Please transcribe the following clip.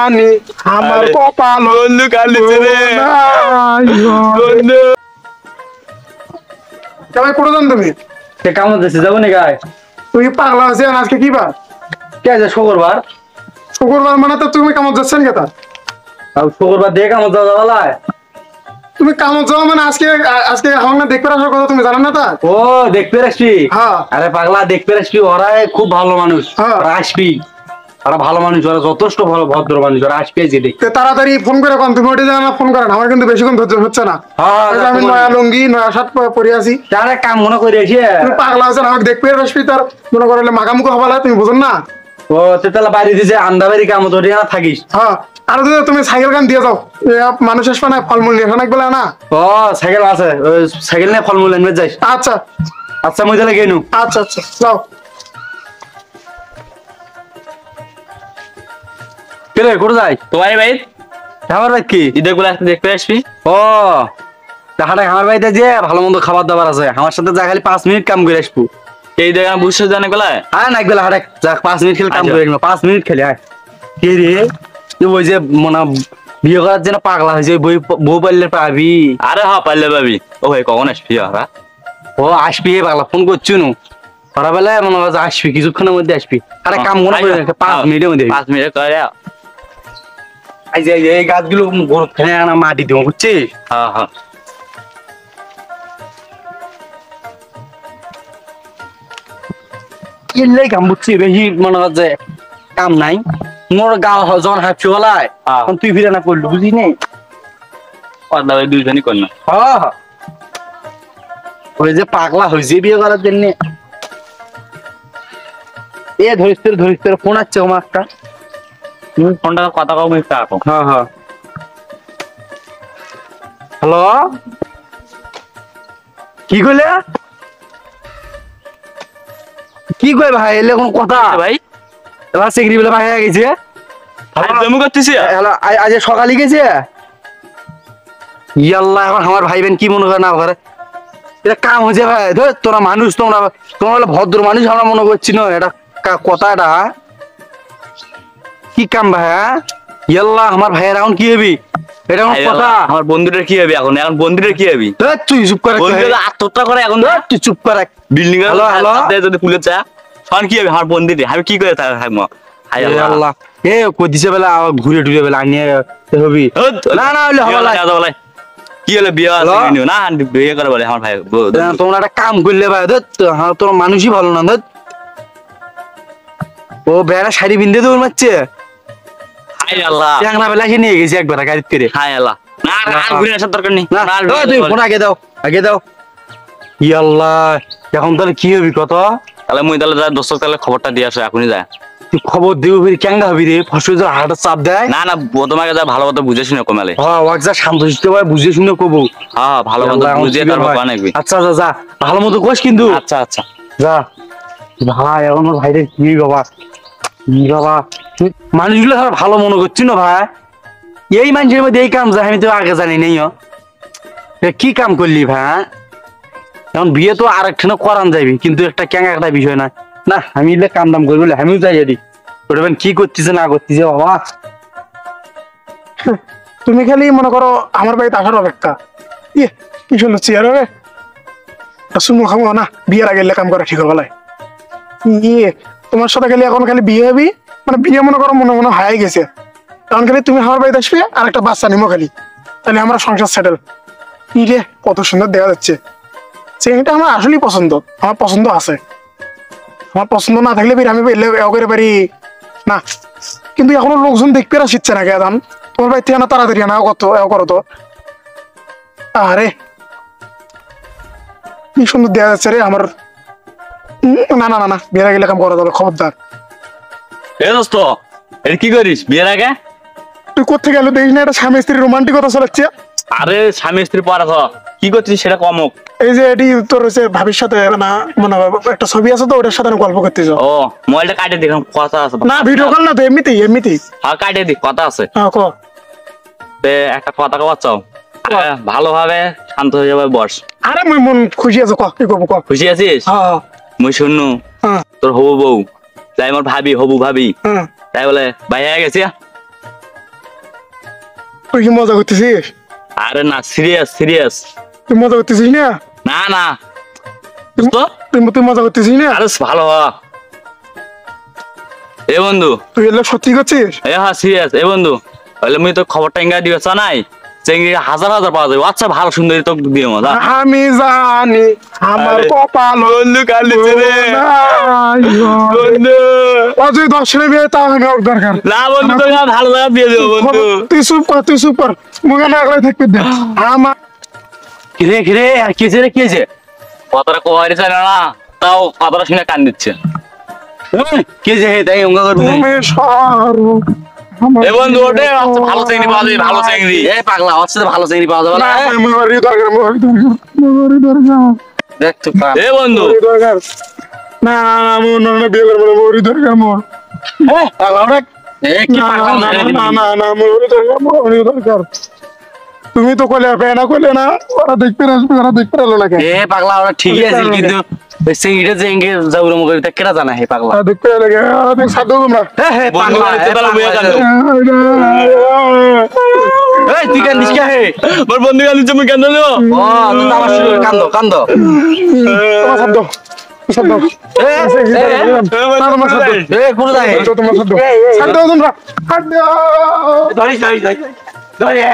জানি আমার কপাল বন্ধু কালিছে রে বন্ধু তবে কোন জান তুমি কে কাম দিছে যাব নি গায় তুই পাগলা আছে আজকে কি বার কে আছে শুক্রবার শুক্রবার মানে তো তুমি কামত যাচ্ছেন কেতা আর শুক্রবার দিয়ে কাম যাওয়ালা তুমি কামত যাও মানে আজকে আজকে আমার দেখতে আসার কথা তুমি জানো না তা ও দেখতে আসবি হ্যাঁ আরে পাগলা দেখতে আসবি ওরা খুব ভালো মানুষ হ্যাঁ। ওরা আসবি ওরা ভালো মানুষ ওরা যথেষ্ট ভালো ভদ্র মানুষ ওরা আসবে যে দেখ তাড়াতাড়ি ফোন করে কোন তুমি ওটা জানা ফোন করেন আমার কিন্তু বেশিক্ষণ ধৈর্য হচ্ছে না আমি নয়া লুঙ্গি নয়া শার্ট পরে আছি তারে কাম মনে করে আসি তুমি পাগলা আছেন আমাকে দেখতে আসবি তার মনে করলে মাখামুখো হবালা তুমি বুঝুন না ও তেতলা বাড়ি দিছে আন্দাবাড়ি কাম তোরে না থাকিস হ্যাঁ আর যদি তুমি সাইকেল গান দিয়ে যাও মানুষ আসবে না ফলমূল নিয়ে অনেক বেলা না ও সাইকেল আছে সাইকেল নিয়ে ফলমূল এনে যাইস আচ্ছা আচ্ছা মই তাহলে গেনু আচ্ছা আচ্ছা যাও কেরে কোথায় যাই তোমার ভাই আমার ভাই কি ঈদের গুলো আজকে দেখতে আসবি ও তাহলে আমার বাড়িতে যে ভালো মন্দ খাবার দাবার আছে আমার সাথে যা খালি 5 মিনিট কাম করে আসবো এই দেখা বুঝছো জানে গলায় আয় না একবেলা হারে যা 5 মিনিট খেলে কাম করে নিব 5 মিনিট খেলে আয় কে রে তুই ওই যে মনে বিয়ে করার জন্য পাগলা হয়েছে বউ পাইলে পাবি আরে হ্যাঁ পারলে ভাবি ও ভাই কখন আসবি ওরা ও আসবি পাগলা ফোন করছি নু ওরা বেলা মনে হয় আসবি কিছুক্ষণের মধ্যে আসবি আরে কাম মনে করে 5 মিনিটের মধ্যে 5 মিনিট করে এই যে এই গাছগুলো গরু ফেলে আনা মাটি দিব বুঝছিস হ্যাঁ হ্যাঁ কিনলে কাম বুঝছি বেশি মনে হয় যে কাম নাই মোর গাঁও যখন হাঁপছি গলায় তখন তুই ফিরে না করলু বুঝি নি পাতলা ভাই দুইজনই কর না ওই যে পাগলা হয়েছে বিয়ে করার জন্য এ ধরিস তোর ফোন আসছে আমার একটা ফোনটা কথা কম একটু রাখো হ্যাঁ হ্যাঁ হ্যালো কি কইলে কি কই ভাই এলে কোন কথা ভাই এবার সিগরি বলে ভাই হয়ে গেছে জমু করতেছি হ্যালো আজ সকালে গেছে ইয়াল্লাহ এখন আমার ভাই বোন কি মনে করে না ঘরে এটা কাম হয়েছে ভাই ধর তোরা মানুষ তোমরা বলে ভদ্র মানুষ আমরা মনে করছি না এটা কথাটা কি কাম ভাই ইয়াল্লাহ আমার ভাইয়ের এখন কি হবি এটা কোন কথা আমার বন্ধুদের কি হবে এখন এখন বন্ধুদের কি হবে তুই চুপ করে বন্ধুরা আত্মহত্যা করে এখন তুই চুপ করে বিল্ডিং এর হ্যালো হ্যালো যদি পুলিশ যায় তখন কি হবে আমার বন্ধুদের আমি কি করে থাকবো হায় আল্লাহ এ কই দিছে বেলা ঘুরে টুরে বেলা আনিয়ে হবি না না হইলে হবে কি হলো বিয়ে আছে না বিয়ে করে বলে আমার ভাই তোমরা একটা কাম করলে ভাই তোর মানুষই ভালো না ও বেড়া শাড়ি বিন্দে দৌড় মারছে হায় আল্লাহ ট্যাংরা বেলা এসে নিয়ে গেছি একবার গাড়ি করে হায় আল্লাহ না আর ঘুরে আসার দরকার নেই তুই ফোন আগে দাও ই আল্লাহ এখন তাহলে কি হবি কত তাহলে মুই তাহলে যা দোস্ত তাহলে খবরটা দিয়ে আসো এখনই যায় তুই খবর দিবি ফির কেঙ্গা হবি রে ফসল হার্ট চাপ দেয় না না তোমাকে যা ভালো কথা বুঝে শুনে কমালে হ্যাঁ ওয়াক যা শান্তশিষ্ট ভাই বুঝে শুনে কবো হ্যাঁ ভালো কথা বুঝে তারপর বানাবি আচ্ছা যা ভালো মতো কোস কিন্তু আচ্ছা আচ্ছা যা ভাই এখন ভাইরে কি বাবা মানুষগুলো ভালো মনে করছি না ভাই এই মানুষের মধ্যে এই কাম যায় আমি তো আগে জানি নাই কি কাম করলি ভাই এখন বিয়ে তো আরেকটা করান যাবি কিন্তু একটা ক্যাঙ্গা একটা বিষয় না না আমি কাম দাম করবো আমিও যাই এদিক ওটা কি করতেছে না করতেছে বাবা তুমি খালি মনে করো আমার বাড়িতে আসার অপেক্ষা ইয়ে কি সুন্দর চেয়ার রে শুনবো খাবো না বিয়ের আগে কাম করা ঠিক হবে ইয়ে তোমার সাথে খালি এখন খালি বিয়ে হবি মানে বিয়ে মনে করো মনে মনে হয়ে গেছে তখন খালি তুমি আমার বাড়িতে আসবে আর একটা বাচ্চা নিমো খালি তাহলে আমরা সংসার সেটেল ই রে কত সুন্দর দেখা যাচ্ছে চেংটা আমার আসলেই পছন্দ আমার পছন্দ আছে আমার পছন্দ না থাকলে আমি করে পারি না কিন্তু এখনো লোকজন দেখতে আর শিখছে না কেন তোমার বাড়ি থেকে না তাড়াতাড়ি না করো তো আরে কি সুন্দর দেখা যাচ্ছে রে আমার না না না না বিয়ের আগে কাম করা যাবে খবরদার এ দোস্ত এটা কি করিস বিয়ের আগে তুই কোথেকে গেল দেখিস না এটা স্বামী স্ত্রীর রোমান্টিকতা চলাচ্ছে আরে স্বামী স্ত্রী পড়া কি করছিস সেটা কমক এই যে এটি তোর হচ্ছে ভাবির সাথে না মানে একটা ছবি আছে তো ওটার সাথে গল্প করতেছ ও মোবাইলটা কাটে দিলাম কথা আছে না ভিডিও কল না তো এমনিতেই হ্যাঁ কাটে দি কথা আছে হ্যাঁ ক একটা কথা কবার চাও ভালোভাবে শান্ত হয়ে যাবে বস আরে মুই মন খুশি আছো ক কি করবো ক খুশি আছিস হ্যাঁ মুই শুনু হ্যাঁ তোর হবু বউ তাই আমার ভাবি হবু ভাবি হ্যাঁ তাই বলে ভাই হয়ে গেছি তুই কি মজা করতেছিস? আরে না, সিরিয়াস সিরিয়াস। তুই মজা করতেছিস না? না না তুই- তো তুই মজা করতেছিস না? আরে ভালো হ। এ বন্ধু, তুই এগুলো সত্যি করছিস? এ হ্যাঁ সিরিয়াস। এ বন্ধু, তাহলে মুই তো খবরটা ইঙ্গা দিবে নাই, চেংড়ি হাজার হাজার পাওয়া যাবে। আচ্ছা ভালো সুন্দরী তো দিয়ে মজা। আমি জানি আমার আরে, কপাল বন্ধু কালিছে রে বন্ধু। অজয় দর্শনে বিয়ে তা আমার দরকার। না বন্ধু, তোকে আমি ভালো জায়গা দিয়ে দেবো বন্ধু। তুই চুপ কর মুখে না করে থাকবি দে। আমার কিরে কিরে আর কেছে রে কেছে কথাটা কোয়ারি চাই না, তাও কথাটা শুনে কান দিচ্ছে। কেছে হে তাই অঙ্গা করবি তুমি সরো আমার এ বন্ধু ওঠে, আচ্ছা ভালো চেংড়ি পাওয়া যাবে, ভালো চেংড়ি। এ পাগলা ওর সাথে ভালো চিংড়ি পাওয়া যাবে না না, আমারই দরকার, আমারই দরকার। দেখ তো এ বন্ধু, আমারই দরকার। না মোর না বিয়ে করবো না, মোরই দরকার মোর। পাগলা ওটা এ কি না পাগলা না না না না মোরই দরকার, মোরই দরকার। তুমি তো কইলে না কইলে না, ওরা দেখতে আসবে, ওরা দেখতে এলো না কেন? এ পাগলা ওটা ঠিকই আছে কিন্তু ওই চিংড়িটা যে এঙ্গে যাউর মুখে তা কেডা জানা হে পাগলা ওরা দেখতে এলো কেন? ওরা দেখ সাধ্য তোমরা। হে হে বন্ধু, পাগলা এতে তাহলে বইয়া কান্দো। এই তুই কেন নিষ্কা হে মোর বন্ধু কান দিচ্ছে, মুই কেন দেবো? ও তুই তো আমার শুরু কান্দো কান্দো তোমার সাধ্য, সাধ্য। এ না, তোমার সাধ্য। এ কোন যায় তোমার সাধ্য। সাধ্য তোমরা, সাধ্য। ধরিস ধরিস ধরিস ধরিস